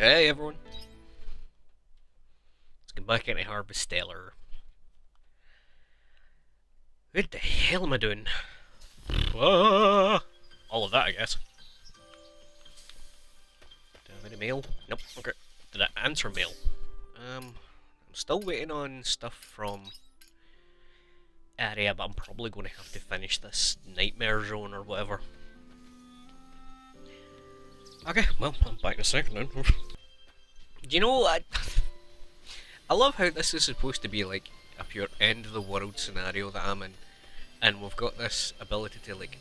Hey everyone, let's get back into Harvestella. What the hell am I doing? Ah, all of that, I guess. Do I have any mail? Nope. Okay. Did I answer mail? I'm still waiting on stuff from Aria, but I'm probably going to have to finish this nightmare zone or whatever. Okay, well, I'm back in a second then. You know, I love how this is supposed to be like a pure end of the world scenario that I'm in, and we've got this ability to like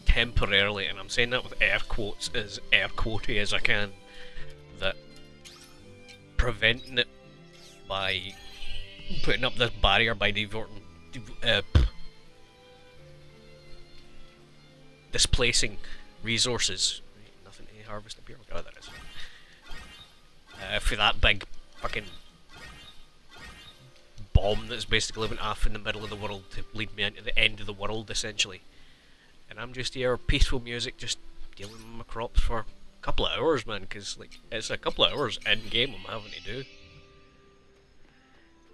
temporarily, and I'm saying that with air quotes as air quotey as I can, that preventing it by putting up this barrier by displacing resources. Right, nothing to harvest up here. Oh, there is. For that big fucking bomb that's basically went off in the middle of the world to lead me into the end of the world, essentially. And I'm just here, peaceful music, just dealing with my crops for a couple of hours, man, because like, it's a couple of hours in game I'm having to do.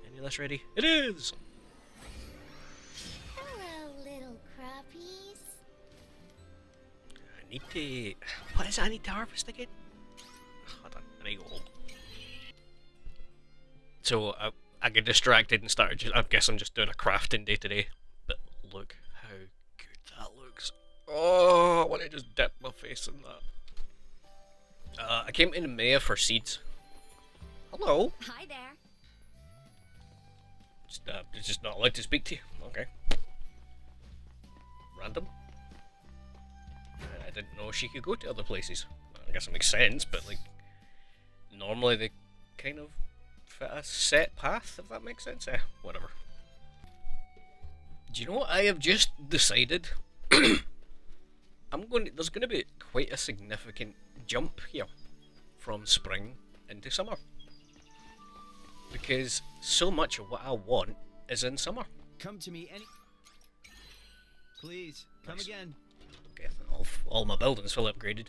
Any of this ready? It is! Hello, little crappies. I need to... What is it I need to harvest again? Hold on, I need to go home. So, I get distracted and started I guess I'm just doing a crafting day today. But look how good that looks. Oh, I want to just dip my face in that. I came to Maya for seeds. Hello. Hi there. Just not allowed to speak to you. Okay. Random. I didn't know she could go to other places. I guess it makes sense, but like, normally they kind of fit a set path, if that makes sense. Whatever. Do you know what I have just decided? There's going to be quite a significant jump here from spring into summer, because so much of what I want is in summer. Come to me any... Please, come Nice. again. Okay, all my buildings fully upgraded.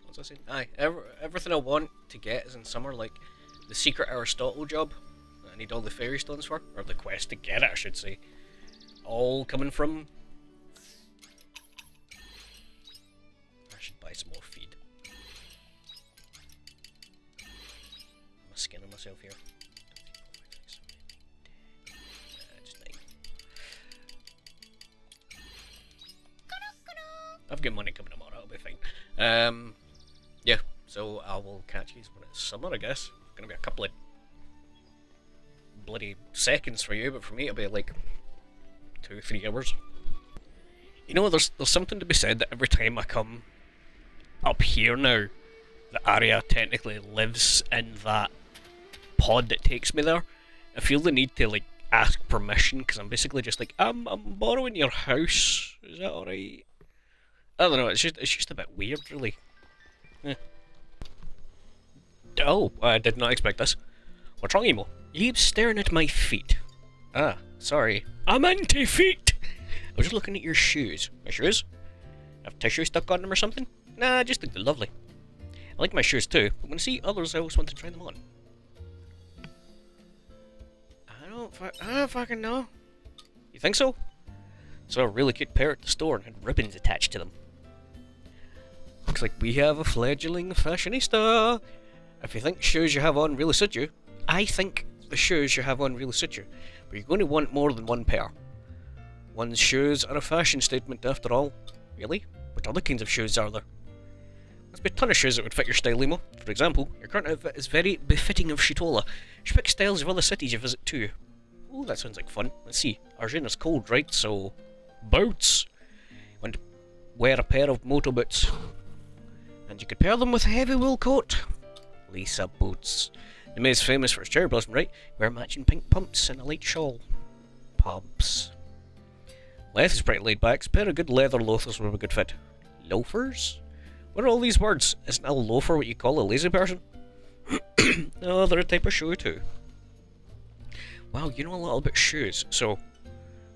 What's I saying? Aye, everything I want to get is in summer, like the secret Aristotle job that I need all the fairy stones for, or the quest to get it, I should say. All coming from... I should buy some more feed. I'm skinning myself here. Just 9. I've got money coming tomorrow, it'll be fine. Yeah, so I will catch you when it's summer, I guess. Gonna be a couple of bloody seconds for you, but for me it'll be like 2-3 hours. You know, there's something to be said that every time I come up here now, the Aria technically lives in that pod that takes me there. I feel the need to like ask permission, because I'm basically just like, I'm borrowing your house, is that alright? I don't know, it's just a bit weird, really. Eh. Oh, I did not expect this. What's wrong, Emo? You keep staring at my feet. Ah, sorry. I'm anti-feet! I was just looking at your shoes. My shoes? Have tissue stuck on them or something? Nah, I just think they're lovely. I like my shoes too, but when I see others I always want to try them on. I don't fucking know. You think so? Saw a really cute pair at the store and had ribbons attached to them. Looks like we have a fledgling fashionista. If you think shoes you have on really suit you, I think the shoes you have on really suit you, but you're going to want more than one pair. One's shoes are a fashion statement after all. Really? What other kinds of shoes are there? There's be a ton of shoes that would fit your style, Limo. For example, your current outfit is very befitting of Shitola. You should pick styles of other cities you visit too. Oh, that sounds like fun. Let's see. Argena's cold, right? So, boots. You want to wear a pair of moto boots. And you could pair them with a heavy wool coat. Lisa boots. The maid's famous for its cherry blossom, right? Wear matching pink pumps and a light shawl. Pubs. Leth is pretty laid back. A pair of good leather loafers would be a good fit. Loafers? What are all these words? Isn't a loafer what you call a lazy person? No, they're a type of shoe too. Wow, you know a lot about shoes. So,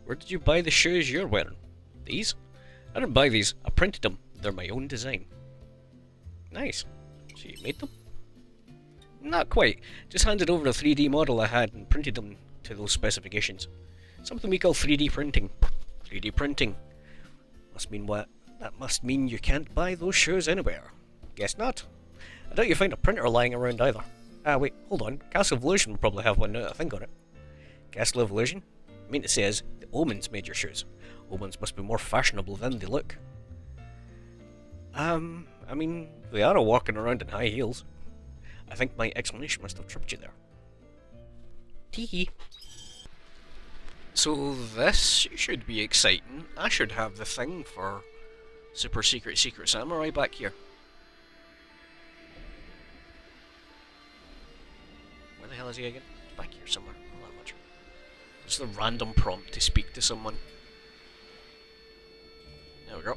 where did you buy the shoes you're wearing? These? I didn't buy these. I printed them. They're my own design. Nice. So you made them? Not quite. Just handed over a 3D model I had and printed them to those specifications. Something we call 3D printing. 3D printing. Must mean what? That must mean you can't buy those shoes anywhere. Guess not. I doubt you find a printer lying around either. Ah, wait, hold on. Castle of Illusion will probably have one now that I think on it. Castle of Illusion? I mean to say is, the Omens made your shoes. Omens must be more fashionable than they look. I mean, they are walking around in high heels. I think my explanation must have tripped you there. Tee. So this should be exciting. I should have the thing for Super Secret Samurai back here. Where the hell is he again? He's back here somewhere. Not that much. Just a random prompt to speak to someone. There we go.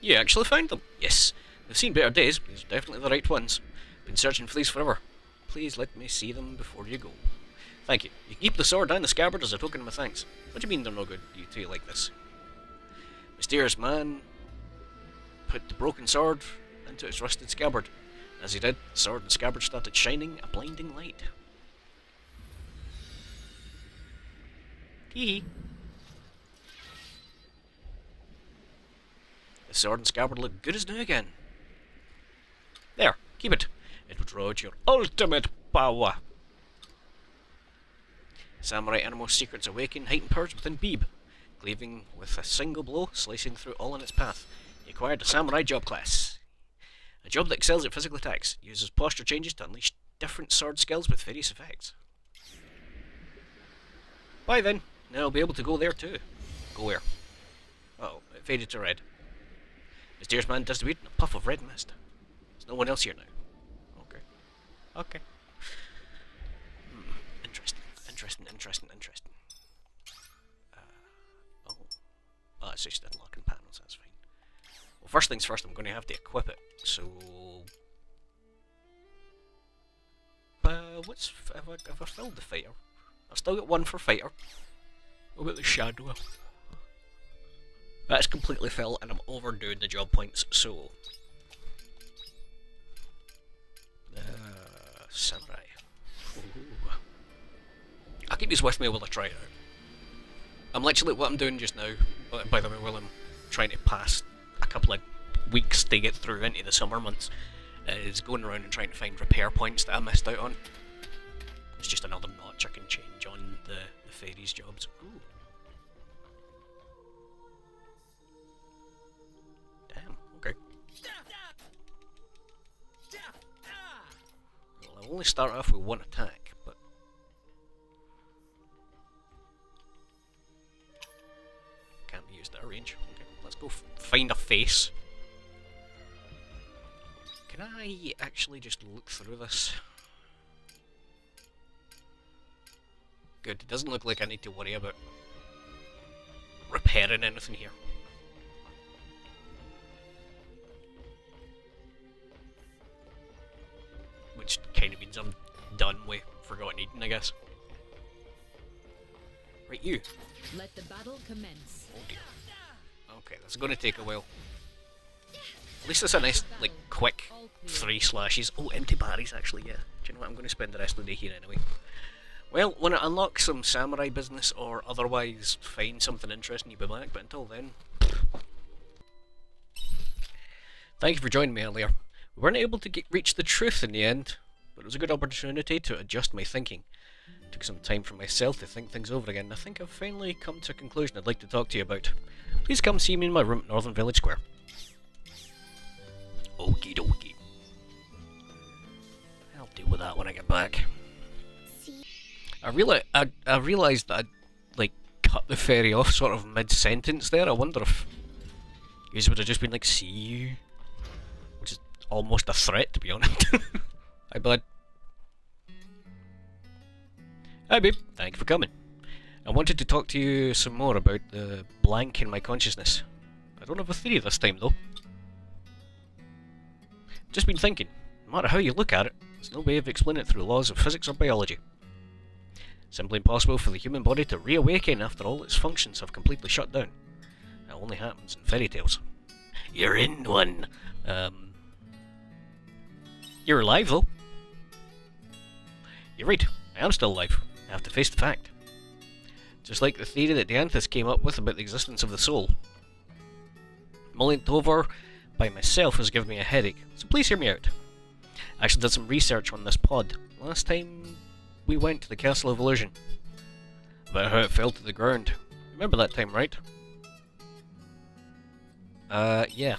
You actually found them. Yes. They've seen better days, but these are definitely the right ones. Been searching for these forever. Please let me see them before you go. Thank you. You can keep the sword and the scabbard as a token of my thanks. What do you mean they're no good? You two like this. Mysterious man put the broken sword into its rusted scabbard. As he did, the sword and scabbard started shining a blinding light. Hee. The sword and scabbard look good as new again. There, keep it. It will draw out your ultimate power. Samurai innermost secrets awaken heightened powers within Beeb, cleaving with a single blow, slicing through all in its path. He acquired a samurai job class. A job that excels at physical attacks, uses posture changes to unleash different sword skills with various effects. Bye then, now I'll be able to go there too. Go where? Uh-oh, it faded to red. Mysterious man disappeared in a puff of red mist. There's no one else here now. Okay. Okay. Interesting. Oh. Oh, it's just unlocking panels, that's fine. Well, first things first, I'm going to have to equip it, so... have I filled the fighter? I've still got one for fighter. What about the shadow? That's completely filled, and I'm overdoing the job points, so... Samurai. Ooh. I'll keep these with me while I try it out. I'm literally, what I'm doing just now, by the way, while I'm trying to pass a couple of weeks to get through into the summer months, is going around and trying to find repair points that I missed out on. It's just another notch I can change on the fairies' jobs. Ooh. Damn, okay. Well, I'll only start off with one attack, but... can't be used at a range. Okay, let's go find a face. Can I actually just look through this? Good, it doesn't look like I need to worry about repairing anything here. Which kind of means I'm done with Forgotten Eden, I guess. Right, you. Let the battle commence. Oh dear. Okay, that's going to take a while. At least it's a nice, like, quick 3 slashes. Oh, empty batteries, actually, yeah. Do you know what? I'm going to spend the rest of the day here anyway. Well, when I unlock some samurai business or otherwise find something interesting, you'll be back, but until then... Thank you for joining me earlier. We weren't able to reach the truth in the end, but it was a good opportunity to adjust my thinking. Took some time for myself to think things over again. I think I've finally come to a conclusion I'd like to talk to you about. Please come see me in my room at Northern Village Square. Okie dokie. I'll deal with that when I get back. I realised that I'd, like, cut the fairy off sort of mid-sentence there. I wonder if you would have just been like, see you? Which is almost a threat, to be honest. Hi, bud. Hi, babe. Thank you for coming. I wanted to talk to you some more about the blank in my consciousness. I don't have a theory this time, though. Just been thinking, no matter how you look at it, there's no way of explaining it through laws of physics or biology. Simply impossible for the human body to reawaken after all its functions have completely shut down. It only happens in fairy tales. You're in one. You're alive, though. You're right, I am still alive. I have to face the fact. Just like the theory that Dianthus came up with about the existence of the soul. Mulling it over by myself has given me a headache, so please hear me out. I actually did some research on this pod last time we went to the Castle of Illusion. About how it fell to the ground. Remember that time, right? Yeah.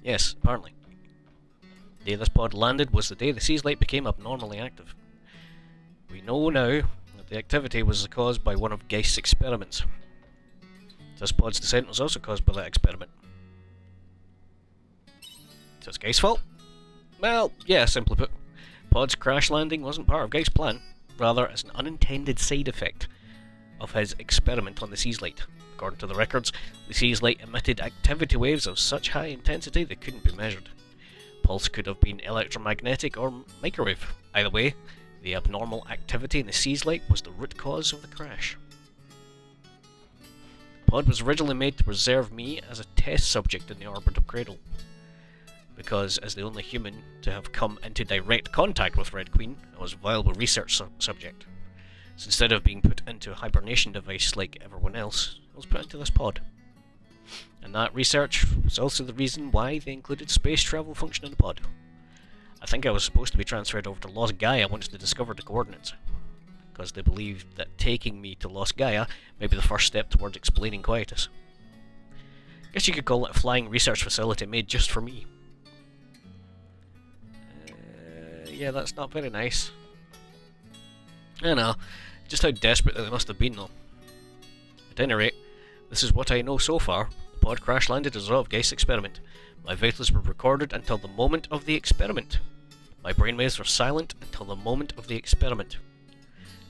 Yes, apparently. The day this pod landed was the day the Sea's light became abnormally active. We know now that the activity was caused by one of Geist's experiments. This pod's descent was also caused by that experiment. So it's Geist's fault? Well, yeah, simply put. Pod's crash landing wasn't part of Geist's plan. Rather, it's an unintended side effect of his experiment on the Sea's light. According to the records, the Sea's light emitted activity waves of such high intensity they couldn't be measured. Pulse could have been electromagnetic or microwave. Either way, the abnormal activity in the Sea's light was the root cause of the crash. The pod was originally made to preserve me as a test subject in the orbit of Cradle, because as the only human to have come into direct contact with Red Queen, I was a viable research subject. So instead of being put into a hibernation device like everyone else, I was put into this pod. And that research was also the reason why they included space travel function in the pod. I think I was supposed to be transferred over to Lost Gaia once they discovered the coordinates, because they believed that taking me to Lost Gaia might be the first step towards explaining Quietus. Guess you could call it a flying research facility made just for me. Yeah, that's not very nice. I know, just how desperate they must have been though. At any rate, this is what I know so far. The pod crash landed as a result of Geist's experiment. My vitals were recorded until the moment of the experiment. My brainwaves were silent until the moment of the experiment.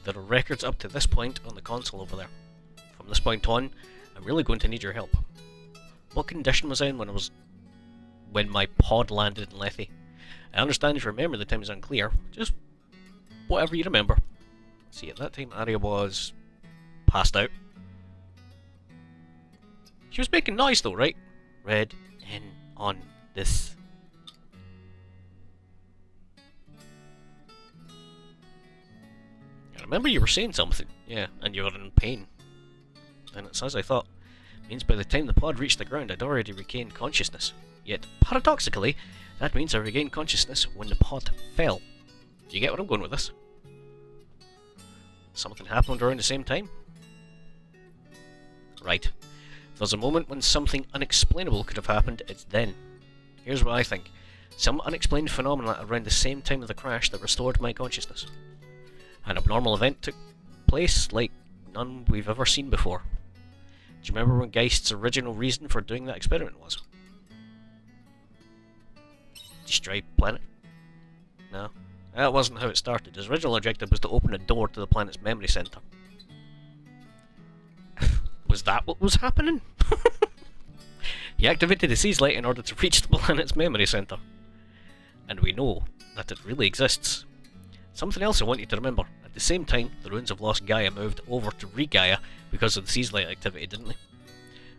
There are records up to this point on the console over there. From this point on, I'm really going to need your help. What condition was I in when my pod landed in Lethe? I understand if you remember the time is unclear. Just whatever you remember. See, at that time Aria was passed out. She was making noise though, right? Red in on this. I remember you were saying something. Yeah, and you were in pain. And it's as I thought. Means by the time the pod reached the ground I'd already regained consciousness. Yet, paradoxically, that means I regained consciousness when the pod fell. Do you get where I'm going with this? Something happened around the same time? Right. If there's a moment when something unexplainable could have happened, it's then. Here's what I think. Some unexplained phenomena around the same time of the crash that restored my consciousness. An abnormal event took place like none we've ever seen before. Do you remember what Geist's original reason for doing that experiment was? Destroy planet? No. That wasn't how it started. His original objective was to open a door to the planet's memory center. Was that what was happening? He activated the Sea's light in order to reach the planet's memory center. And we know that it really exists. Something else I want you to remember. At the same time, the ruins of Lost Gaia moved over to Re-Gaia because of the Sea's light activity, didn't they?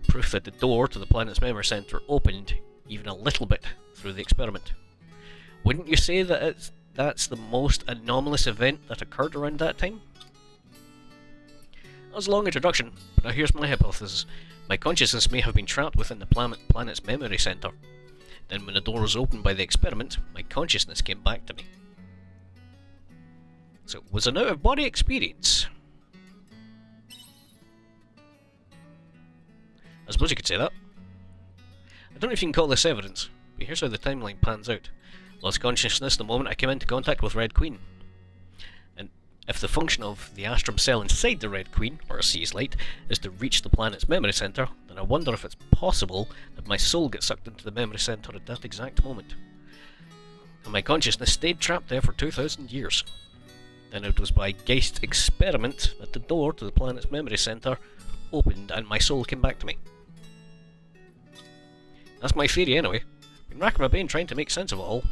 Proof that the door to the planet's memory center opened even a little bit through the experiment. Wouldn't you say that that's the most anomalous event that occurred around that time? That was a long introduction, but now here's my hypothesis. My consciousness may have been trapped within the planet's memory center. Then when the door was opened by the experiment, my consciousness came back to me. So it was an out-of-body experience. I suppose you could say that. I don't know if you can call this evidence, but here's how the timeline pans out. Lost consciousness the moment I came into contact with Red Queen. And if the function of the Astrum cell inside the Red Queen, or a Sea's light, is to reach the planet's memory center, then I wonder if it's possible that my soul gets sucked into the memory center at that exact moment. And my consciousness stayed trapped there for 2,000 years. Then it was by Geist's experiment that the door to the planet's memory center opened and my soul came back to me. That's my theory anyway. I've been racking my brain trying to make sense of it all.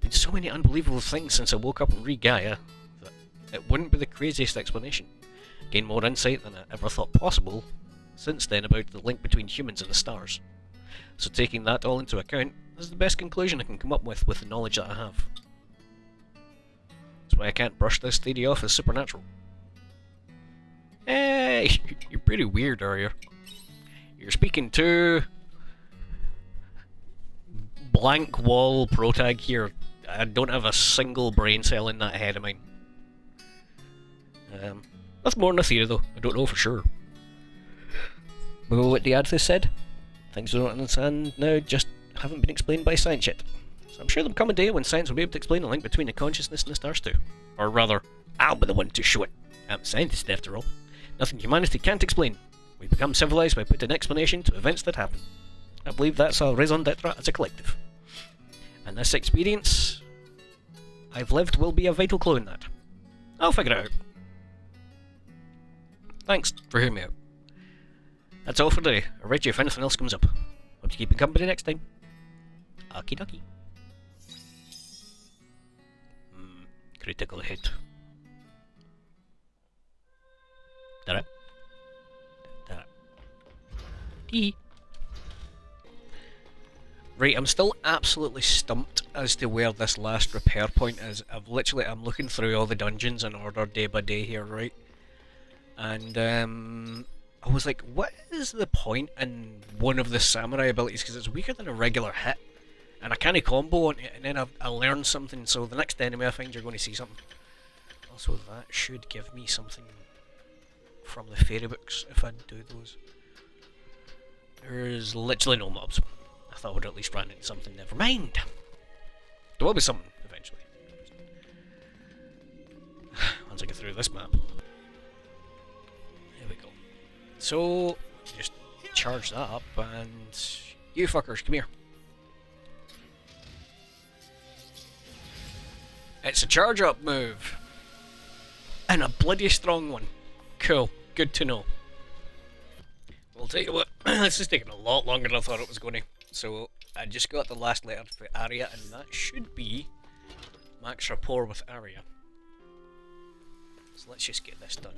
Been so many unbelievable things since I woke up in Re-Gaia that it wouldn't be the craziest explanation. Gained more insight than I ever thought possible since then about the link between humans and the stars. So taking that all into account, this is the best conclusion I can come up with the knowledge that I have. That's why I can't brush this theory off as supernatural. Hey, you're pretty weird, Aria. You're speaking to... blank wall protag here. I don't have a single brain cell in that head of mine. That's more than a theory though, I don't know for sure. Remember what the Adthus said? Things we don't understand now just haven't been explained by science yet. So I'm sure there'll come a day when science will be able to explain the link between the consciousness and the stars too. Or rather, I'll be the one to show it. I'm a scientist after all. Nothing humanity can't explain. We become civilized by putting explanation to events that happen. I believe that's our raison d'etre as a collective. And this experience I've lived will be a vital clue in that. I'll figure it out. Thanks for hearing me out. That's all for today. I'll write you if anything else comes up. Hope to keep you company next time. Okie dokie. Critical hit. Did it? Did it? Tee. Right, I'm still absolutely stumped as to where this last repair point is. I'm looking through all the dungeons in order day by day here, right? And I was like, what is the point in one of the samurai abilities? Because it's weaker than a regular hit. And I can't combo on it, and then I learned something, so the next enemy I find you're going to see something. Also, that should give me something from the fairy books, if I do those. There's literally no mobs. I thought I would at least run into something, never mind. There will be something, eventually. Once I get through this map. There we go. So, just charge that up, and you fuckers, come here. It's a charge up move. And a bloody strong one. Cool. Good to know. I'll tell you what, this is taking a lot longer than I thought it was going to. So, I just got the last letter for Aria, and that should be max rapport with Aria. So let's just get this done.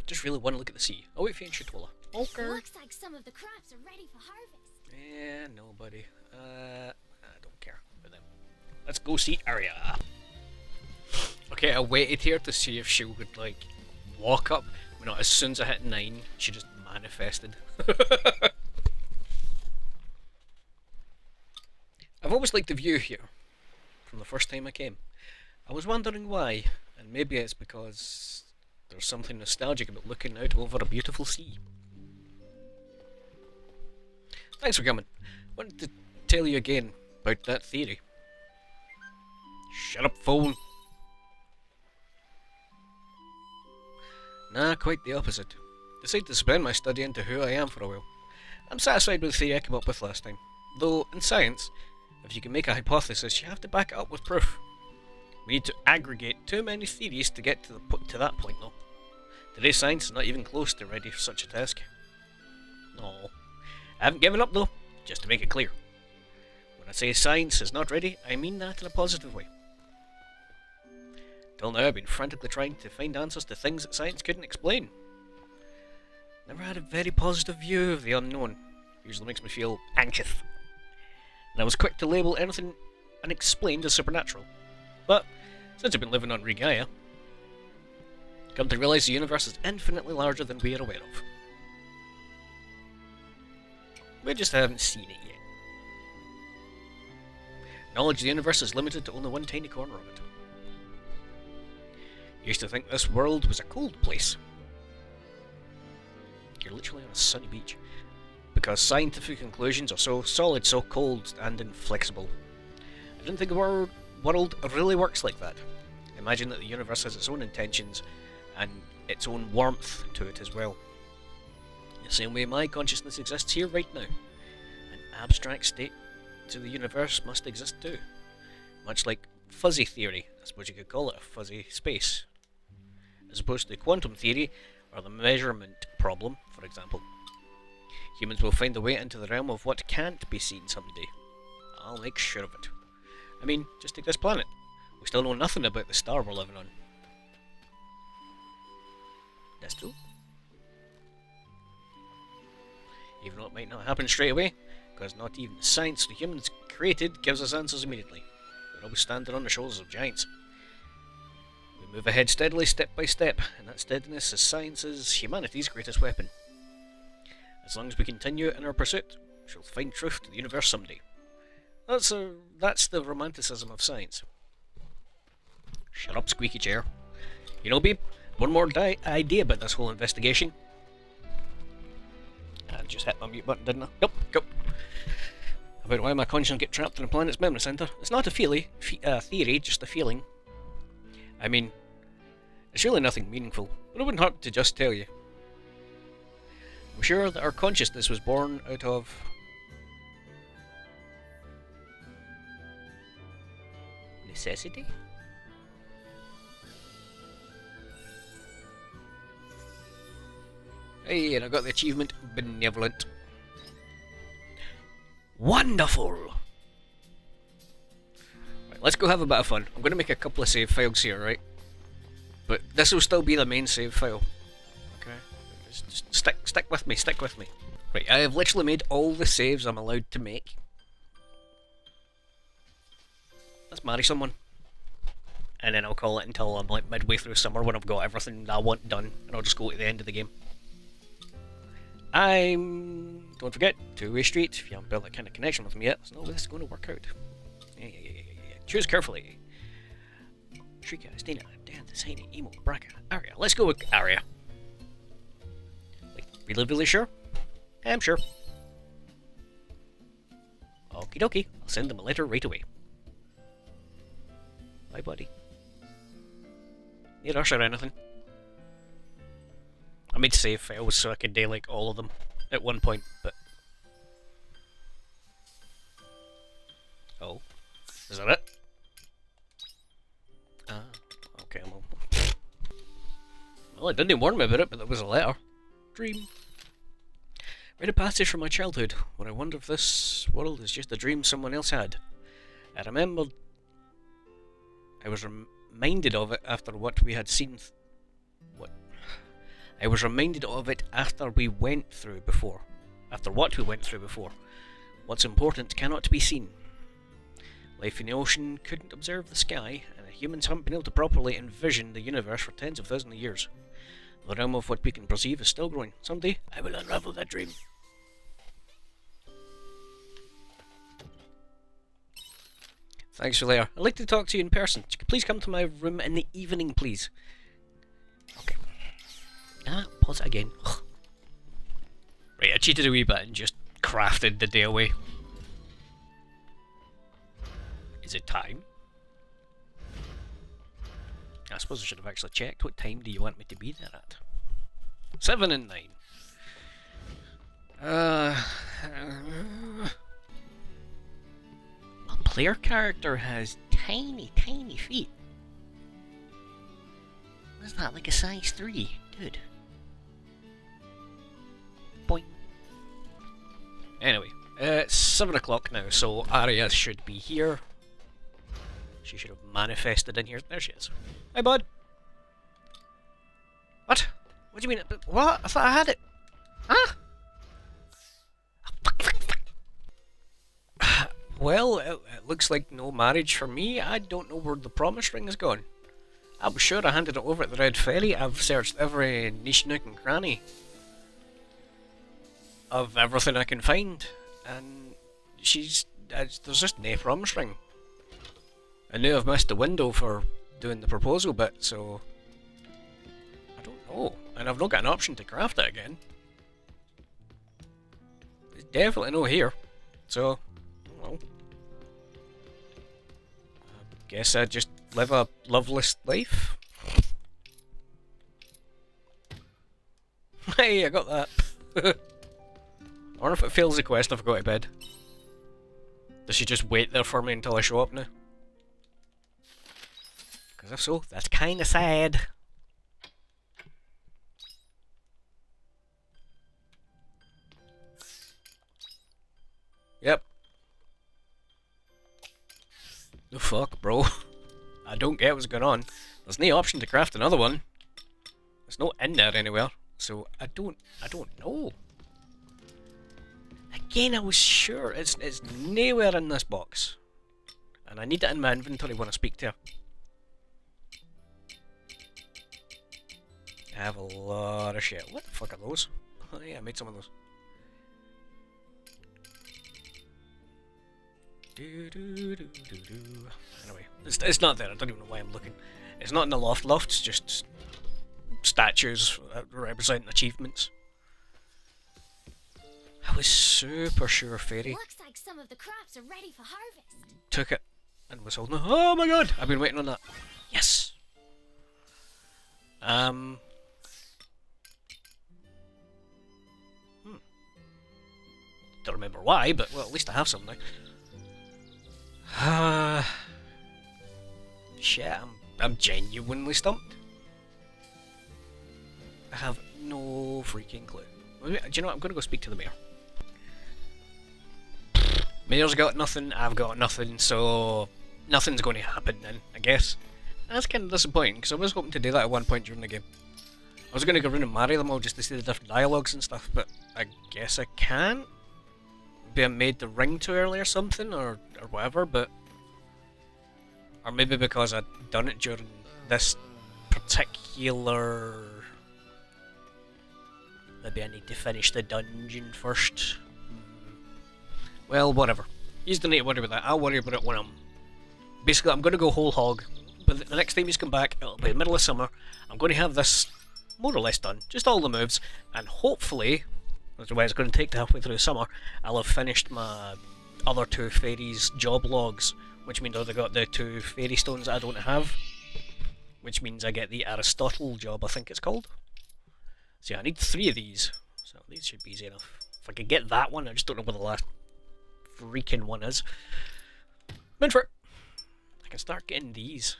Just really want to look at the sea. I'll wait for you in Shatola. Okay. Looks like some of the crops are ready for harvest. Yeah, nobody. I don't care for them. Let's go see Aria. Okay, I waited here to see if she would, like, walk up. You know, as soon as I hit 9, she just manifested. I've always liked the view here, from the first time I came. I was wondering why, and maybe it's because there's something nostalgic about looking out over a beautiful sea. Thanks for coming. Wanted to tell you again about that theory. Shut up, phone. Nah, quite the opposite. Decided to spend my study into who I am for a while. I'm satisfied with the theory I came up with last time. Though, in science, if you can make a hypothesis, you have to back it up with proof. We need to aggregate too many theories to get to that point, though. Today's science is not even close to ready for such a task. No. I haven't given up, though, just to make it clear. When I say science is not ready, I mean that in a positive way. Till now, I've been frantically trying to find answers to things that science couldn't explain. Never had a very positive view of the unknown. Usually makes me feel anxious. And I was quick to label anything unexplained as supernatural. But, since I've been living on Regaia, I've come to realise the universe is infinitely larger than we are aware of. We just haven't seen it yet. Knowledge of the universe is limited to only one tiny corner of it. Used to think this world was a cold place. You're literally on a sunny beach. Because scientific conclusions are so solid, so cold, and inflexible. I didn't think the world really works like that. Imagine that the universe has its own intentions, and its own warmth to it as well. In the same way my consciousness exists here right now. An abstract state to the universe must exist too. Much like fuzzy theory, I suppose you could call it a fuzzy space. As opposed to quantum theory, or the measurement problem, for example. Humans will find a way into the realm of what can't be seen someday. I'll make sure of it. I mean, just take this planet. We still know nothing about the star we're living on. That's true. even though it might not happen straight away, because not even the science the humans created gives us answers immediately. We're always standing on the shoulders of giants. We move ahead steadily, step by step, and that steadiness is science's, humanity's greatest weapon. As long as we continue in our pursuit, we shall find truth to the universe someday. That's the romanticism of science. Shut up, squeaky chair. You know, babe, one more idea about this whole investigation. I just hit my mute button, didn't I? Nope, go. About why my conscience get trapped in a planet's memory center. It's not a theory, just a feeling. I mean, it's really nothing meaningful, but it wouldn't hurt to just tell you. I'm sure that our consciousness was born out of necessity? Hey, and I got the achievement Benevolent. Wonderful! Right, let's go have a bit of fun. I'm going to make a couple of save files here, right? But this will still be the main save file. Okay? Just stick with me, stick with me. Right, I have literally made all the saves I'm allowed to make. Let's marry someone. And then I'll call it until I'm like midway through summer when I've got everything that I want done. And I'll just go to the end of the game. Don't forget, two-way street. If you haven't built that kind of connection with me yet, there's no way this is going to work out. Yeah. Choose carefully. Shrika, Stina, Dan, Heine, Emo, Braca, Aria. Let's go with Aria. Like, really sure? I'm sure. Okie dokie, I'll send them a letter right away. Bye, buddy. Need rush or anything? I made save files so I could do like all of them at one point, but... Oh. Is that it? Ah, okay, well... Well, it didn't warn me about it, but there was a letter. Dream. Read a passage from my childhood, when I wonder if this world is just a dream someone else had. I remembered... I was reminded of it after what we had seen... I was reminded of it after we went through before. After what we went through before. What's important cannot be seen. Life in the ocean couldn't observe the sky, and humans haven't been able to properly envision the universe for tens of thousands of years. The realm of what we can perceive is still growing. Someday, I will unravel that dream. Thanks for later. I'd like to talk to you in person. Please come to my room in the evening, please. Okay. Pause it again. Right, I cheated a wee bit and just crafted the day away. Is it time? I suppose I should have actually checked. What time do you want me to be there at? 7 and 9. My player character has tiny feet. What's that, like a size 3? Dude. Boing. Anyway, it's 7 o'clock now, so Aria should be here. She should have manifested in here. There she is. Hi, bud. What? What do you mean? What? I thought I had it. Huh? Well, it looks like no marriage for me. I don't know where the promise ring has gone. I'm sure I handed it over at the Red Ferry. I've searched every niche, nook and cranny of everything I can find, and there's just no promise ring. I knew I've missed the window for doing the proposal bit, so I don't know, and I've not got an option to craft it again. There's definitely no here, so well, I guess I just live a loveless life. Hey, I got that. I wonder if it fails the quest if I go to bed. Does she just wait there for me until I show up now? Because if so, that's kinda sad. Yep. The fuck, bro? I don't get what's going on. There's no option to craft another one. There's no in there anywhere, so I don't know. Again, I was sure it's nowhere in this box. And I need it in my inventory when I speak to her. I have a lot of shit. What the fuck are those? Oh yeah, I made some of those. Anyway, it's not there. I don't even know why I'm looking. It's not in the loft. Loft's just statues that represent achievements. I was super sure Fairy Looks like some of the crops are ready for harvest. took it and was holding it. Oh my god! I've been waiting on that. Yes! Don't remember why, but well, at least I have some now. Shit, I'm genuinely stumped. I have no freaking clue. Do you know what? I'm gonna go speak to the mayor. Mayor's got nothing, I've got nothing, so nothing's going to happen then, I guess. And that's kind of disappointing, because I was hoping to do that at one point during the game. I was going to go around and marry them all just to see the different dialogues and stuff, but I guess I can't. Maybe I made the ring too early or something, or whatever, but... Or maybe because I'd done it during this particular... Maybe I need to finish the dungeon first. Well, whatever. You don't need to worry about that. I'll worry about it when I'm... Basically, I'm going to go whole hog. But the next time he's come back, it'll be the middle of summer. I'm going to have this more or less done. Just all the moves. And hopefully, that's the way it's going to take to halfway through the summer, I'll have finished my other two fairies' job logs. Which means I've got the 2 fairy stones that I don't have. Which means I get the Aristotle job, I think it's called. So yeah, I need 3 of these. So these should be easy enough. If I could get that one, I just don't know where the last freaking one is. I'm in for it. I can start getting these.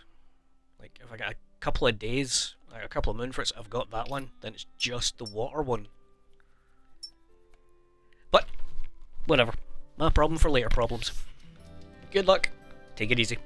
Like, if I get a couple of days, like a couple of moonfruits, I've got that one, then it's just the water one. But, whatever. My problem for later problems. Good luck. Take it easy.